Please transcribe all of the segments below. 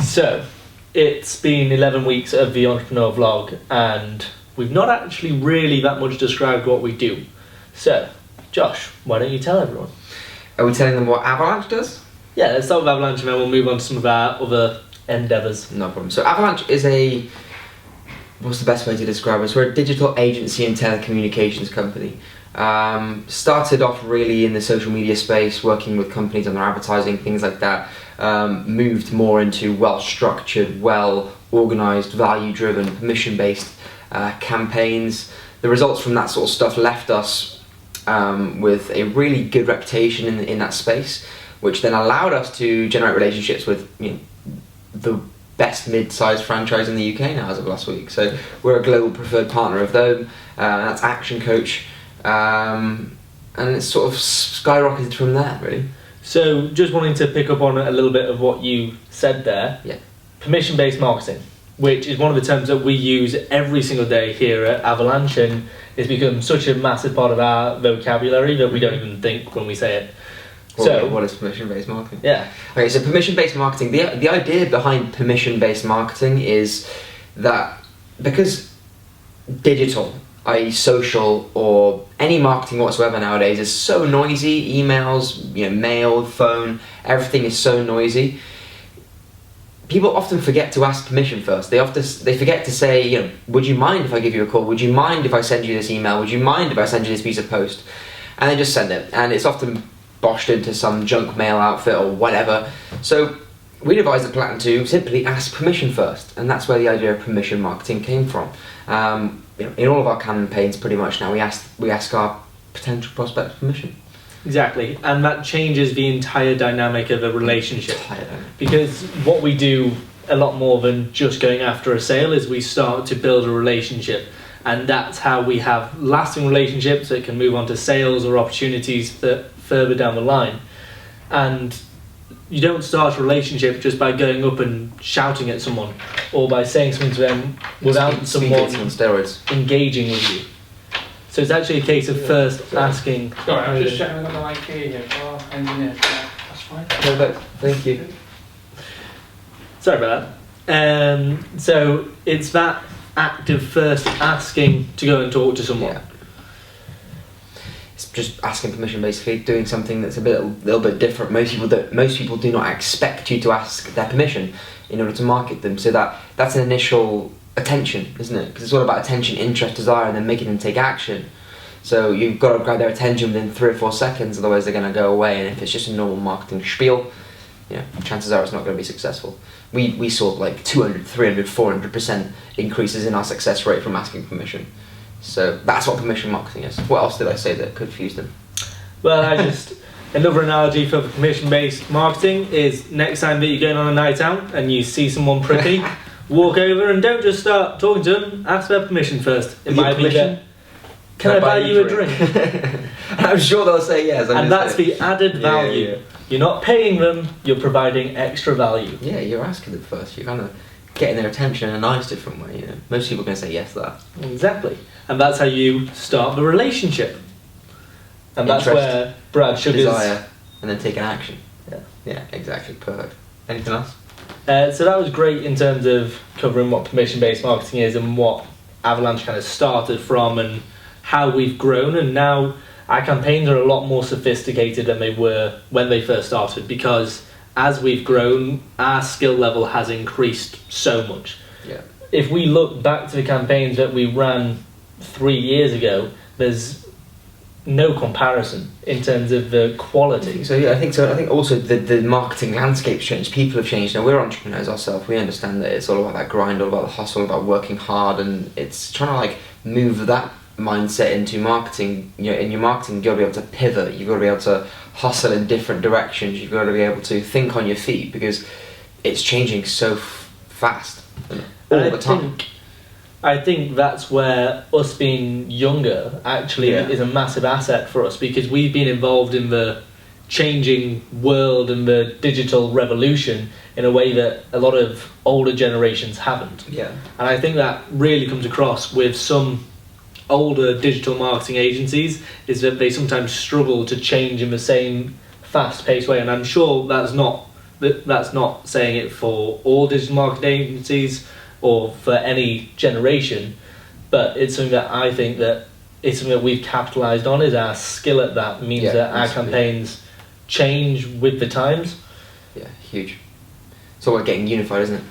So, it's been 11 weeks of the Entrepreneur Vlog, and we've not actually really that much described what we do. So, Josh, why don't you tell everyone? Are we telling them what Avalanche does? Yeah, let's start with Avalanche and then we'll move on to some of our other endeavours. No problem. So Avalanche is what's the best way to describe us? We're a digital agency and telecommunications company. Started off really in the social media space, working with companies on their advertising, things like that. Moved more into well-structured, well-organised, value-driven, permission-based campaigns. The results from that sort of stuff left us with a really good reputation in that space, which then allowed us to generate relationships with the best mid-sized franchise in the UK now as of last week. So we're a global preferred partner of them, and that's Action Coach, and it's sort of skyrocketed from there, really. So just wanting to pick up on a little bit of what you said there. Yeah. Permission-based marketing, which is one of the terms that we use every single day here at Avalanche, and it's become such a massive part of our vocabulary that we don't even think when we say it. So what is permission-based marketing? Yeah. Okay, so permission-based marketing, the idea behind permission-based marketing is that because digital, i.e. social or any marketing whatsoever nowadays is so noisy, emails, mail, phone, everything is so noisy, people often forget to ask permission first. They forget to say, would you mind if I give you a call? Would you mind if I send you this email? Would you mind if I send you this piece of post? And they just send it, and it's often boshed into some junk mail outfit or whatever. So we advise the client to simply ask permission first, and that's where the idea of permission marketing came from. In all of our campaigns, pretty much now, we ask our potential prospects permission. Exactly, and that changes the entire dynamic of a relationship. Because what we do a lot more than just going after a sale is we start to build a relationship, and that's how we have lasting relationships that can move on to sales or opportunities that further down the line. And you don't start a relationship just by going up and shouting at someone or by saying something to them without someone on steroids engaging with you. So it's actually a case of first asking. Sorry, I'm just checking the mic here for our engineer. That's fine. Perfect, thank you. Sorry about that. So it's that act of first asking to go and talk to someone. Yeah. It's just asking permission, basically doing something that's a little bit different. Most people do not expect you to ask their permission in order to market them. So that's an initial attention, isn't it? Because it's all about attention, interest, desire, and then making them take action. So you've got to grab their attention within 3 or 4 seconds, otherwise they're going to go away. And if it's just a normal marketing spiel, chances are it's not going to be successful. We saw like 200, 300, 400% increases in our success rate from asking permission. So that's what permission marketing is. What else did I say that confused them? Well, another analogy for permission-based marketing is next time that you're going on a night out and you see someone pretty, walk over and don't just start talking to them, ask their permission first. It might be that, can I buy you a drink? I'm sure they'll say yes. And that's the added value. Yeah. You're not paying them, you're providing extra value. Yeah, you're asking them first. You're kind of getting their attention in a nice different way. Most people are going to say yes to that. Exactly. And that's how you start the relationship. And that's where Brad Sugar's... desire, and then take an action. Yeah. Yeah, exactly. Perfect. Anything else? So that was great in terms of covering what permission-based marketing is and what Avalanche kind of started from and how we've grown. And now our campaigns are a lot more sophisticated than they were when they first started, because as we've grown, our skill level has increased so much. Yeah. If we look back to the campaigns that we ran 3 years ago, there's no comparison in terms of the quality. I think so. I think also the marketing landscape's changed. People have changed. Now we're entrepreneurs ourselves. We understand that it's all about that grind, all about the hustle, about working hard, and it's trying to move that mindset into marketing. In your marketing, you've got to be able to pivot. You've got to be able to hustle in different directions. You've got to be able to think on your feet because it's changing so fast all the time. I think that's where us being younger actually is a massive asset for us, because we've been involved in the changing world and the digital revolution in a way that a lot of older generations haven't. Yeah. And I think that really comes across with some older digital marketing agencies, is that they sometimes struggle to change in the same fast-paced way. And I'm sure that's not that's not saying it for all digital marketing agencies or for any generation, but it's something that I think that it's something that we've capitalised on. Is our skill at that means that our campaigns change with the times. Yeah, huge. It's all about getting unified, isn't it?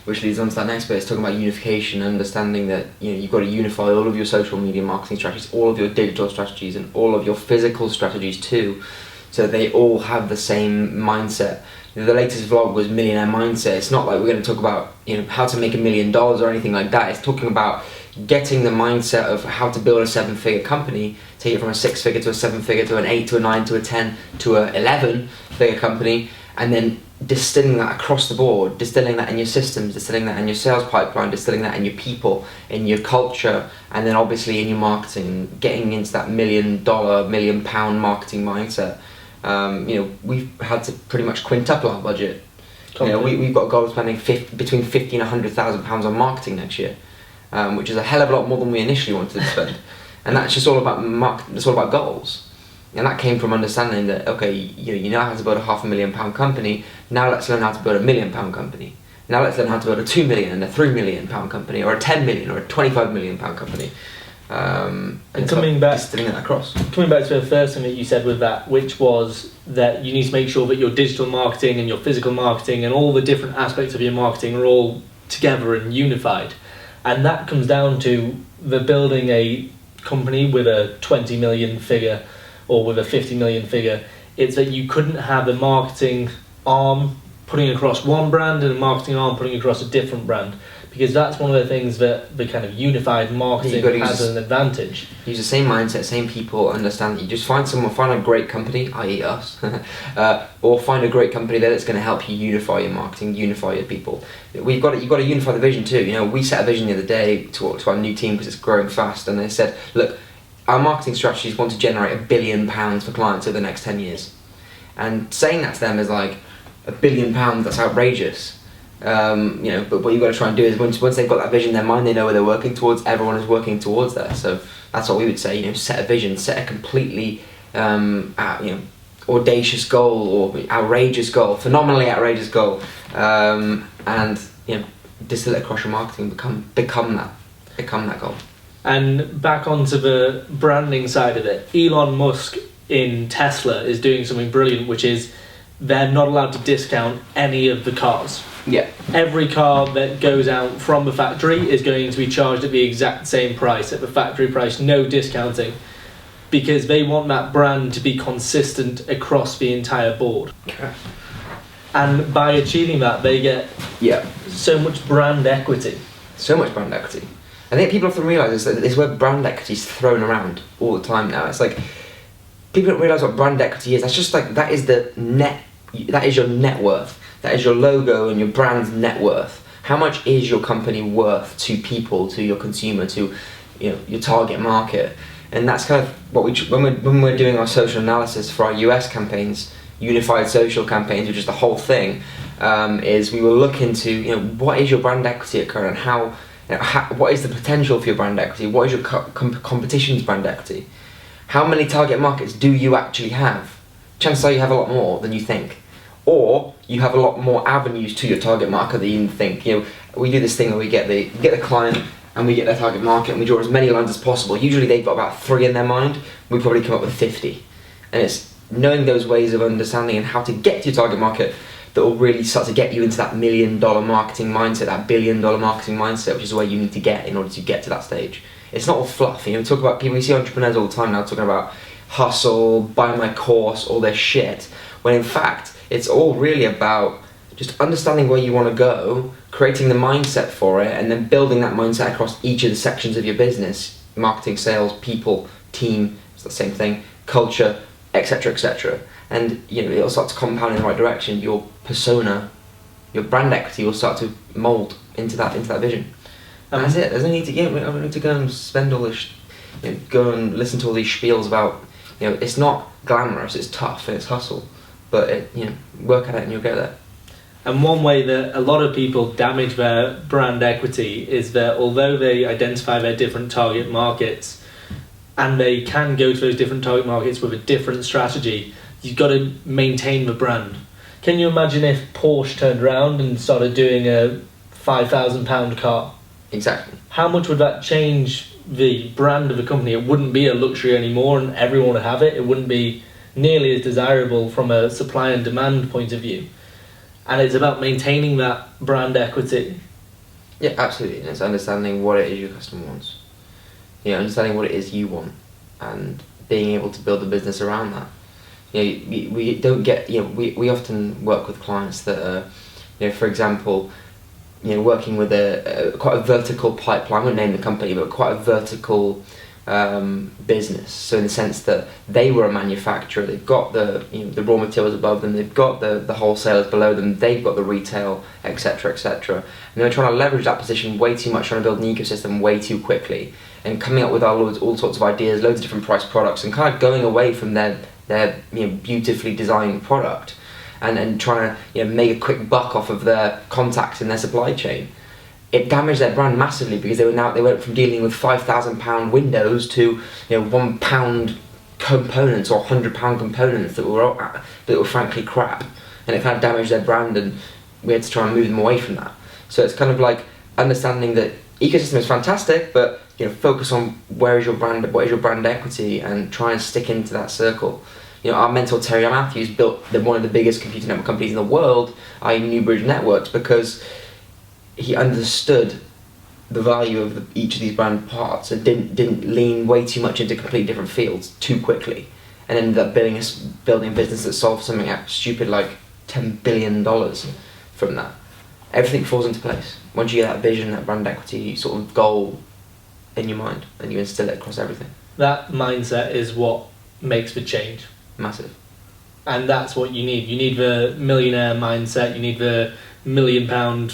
Which leads on to that next bit. It's talking about unification, understanding that you've got to unify all of your social media marketing strategies, all of your digital strategies, and all of your physical strategies too, so they all have the same mindset. The latest vlog was Millionaire Mindset. It's not like we're going to talk about how to make $1 million or anything like that. It's talking about getting the mindset of how to build a 7-figure company, take it from a 6-figure to a 7-figure to an 8 to a 9 to a 10 to a 11-figure company, and then distilling that across the board, distilling that in your systems, distilling that in your sales pipeline, distilling that in your people, in your culture, and then obviously in your marketing, getting into that $1 million, £1 million marketing mindset. We've had to pretty much quintuple our budget. We've got a goal of spending between £50,000 and £100,000 on marketing next year, which is a hell of a lot more than we initially wanted to spend. And that's just all about it's all about goals. And that came from understanding that, okay, you know how to build a £500,000 company, now let's learn how to build a £1 million company. Now let's learn how to build a £2 million and a £3 million company, or a £10 million or a £25 million company. And coming back distilling that across. Coming back to the first thing that you said with that, which was that you need to make sure that your digital marketing and your physical marketing and all the different aspects of your marketing are all together and unified. And that comes down to the building a company with a 20 million figure or with a 50 million figure. It's that you couldn't have a marketing arm putting across one brand and a marketing arm putting across a different brand, because that's one of the things that the kind of unified marketing has an advantage. Use the same mindset, same people, understand that you just find a great company, i.e. us, or find a great company that's going to help you unify your marketing, unify your people. You've got to unify the vision too. We set a vision the other day to our new team because it's growing fast, and they said, look, our marketing strategies want to generate £1 billion for clients over the next 10 years. And saying that to them is like, £1 billion, that's outrageous. But what you've got to try and do is once they've got that vision in their mind, they know where they're working towards, everyone is working towards that. So that's what we would say, set a vision, set a completely audacious goal or outrageous goal, phenomenally outrageous goal, and distill it across your marketing, become that goal. And back onto the branding side of it, Elon Musk in Tesla is doing something brilliant, which is they're not allowed to discount any of the cars. Yeah. Every car that goes out from the factory is going to be charged at the exact same price, at the factory price, no discounting, because they want that brand to be consistent across the entire board. Okay. And by achieving that, they get so much brand equity. So much brand equity. I think people often realise that this word brand equity is thrown around all the time now. It's like, people don't realise what brand equity is. That's just like, that is your net worth. That is your logo and your brand's net worth. How much is your company worth to people, to your consumer, to your target market? And that's kind of what when we're doing our social analysis for our US campaigns, unified social campaigns, which is the whole thing, is we will look into what is your brand equity at current, and what is the potential for your brand equity, what is your competition's brand equity, how many target markets do you actually have? Chances are you have a lot more than you think, or you have a lot more avenues to your target market than you think. We do this thing where we get the client and we get their target market and we draw as many lines as possible. Usually they've got about 3 in their mind. We probably come up with 50, and it's knowing those ways of understanding and how to get to your target market that will really start to get you into that $1 million marketing mindset, that $1 billion marketing mindset, which is where you need to get in order to get to that stage. It's not all fluff. We talk about people, we see entrepreneurs all the time now talking about hustle, buy my course, all this shit, when in fact it's all really about just understanding where you want to go, creating the mindset for it, and then building that mindset across each of the sections of your business: marketing, sales, people, team, it's the same thing, culture, etc., etc. And it'll start to compound in the right direction. Your persona, your brand equity will start to mould into that vision. And that's it. There's no need to I don't need to go and spend all this, go and listen to all these spiels about, it's not glamorous, it's tough and it's hustle, but work at it and you'll get there. And one way that a lot of people damage their brand equity is that although they identify their different target markets and they can go to those different target markets with a different strategy, you've got to maintain the brand. Can you imagine if Porsche turned around and started doing a £5,000 car? Exactly. How much would that change the brand of a company? It wouldn't be a luxury anymore and everyone would have it. It wouldn't be nearly as desirable from a supply and demand point of view. And it's about maintaining that brand equity. Yeah, absolutely. And it's understanding what it is your customer wants. You know, understanding what it is you want, and being able to build a business around that. You know, we don't get. You know, we often work with clients that are, you know, for example, you know, working with a quite a vertical pipeline. I won't name the company, but quite a vertical business. So in the sense that they were a manufacturer, they've got the, you know, the raw materials above them, they've got the wholesalers below them, they've got the retail, etc., etc. And they're trying to leverage that position way too much, trying to build an ecosystem way too quickly, and coming up with all sorts of ideas, loads of different price products, and kind of going away from their you know, beautifully designed product, and trying to, you know, make a quick buck off of their contacts in their supply chain. It damaged their brand massively, because they went from dealing with £5,000 windows to, you know, £1 components or £100 components that were frankly crap, and it kind of damaged their brand, and we had to try and move them away from that. So it's kind of like understanding that ecosystem is fantastic, but, you know, focus on where is your brand, what is your brand equity, and try and stick into that circle. You know, our mentor Terry Matthews built one of the biggest computer network companies in the world, i.e. Newbridge Networks, because he understood the value of each of these brand parts, and didn't lean way too much into completely different fields too quickly, and ended up building a business that solved something stupid like $10 billion from that. Everything falls into place once you get that vision, that brand equity sort of goal in your mind, and you instill it across everything. That mindset is what makes the change. Massive. And that's what you need. You need the millionaire mindset, you need the £1 million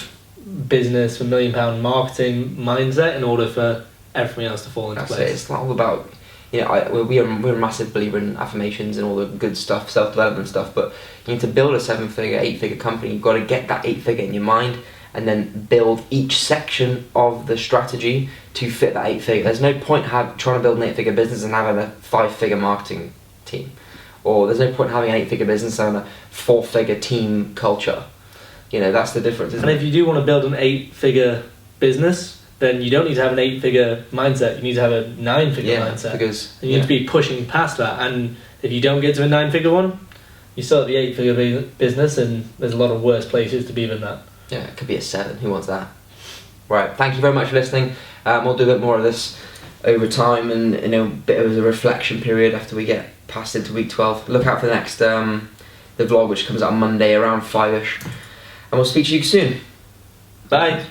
business, the £1 million marketing mindset, in order for everything else to fall into place. It's not all about, you know, we're a massive believer in affirmations and all the good stuff, self-development stuff, but you need to build a 7-figure, 8-figure company. You've got to get that 8-figure in your mind, and then build each section of the strategy to fit that 8-figure. There's no point trying to build an 8-figure business and having a 5-figure marketing team, or there's no point having an 8-figure business and a 4-figure team culture. You know, that's the difference, isn't it? And if you do want to build an 8-figure business, then you don't need to have an 8-figure mindset. You need to have a 9-figure mindset. Because and you need to be pushing past that. And if you don't get to a 9-figure one, you start the 8-figure business, and there's a lot of worse places to be than that. Yeah, it could be a 7. Who wants that? Right. Thank you very much for listening. We'll do a bit more of this over time, and, you know, a bit of a reflection period after we get past into week 12. Look out for the next the vlog, which comes out on Monday around 5ish. And we'll speak to you soon. Bye.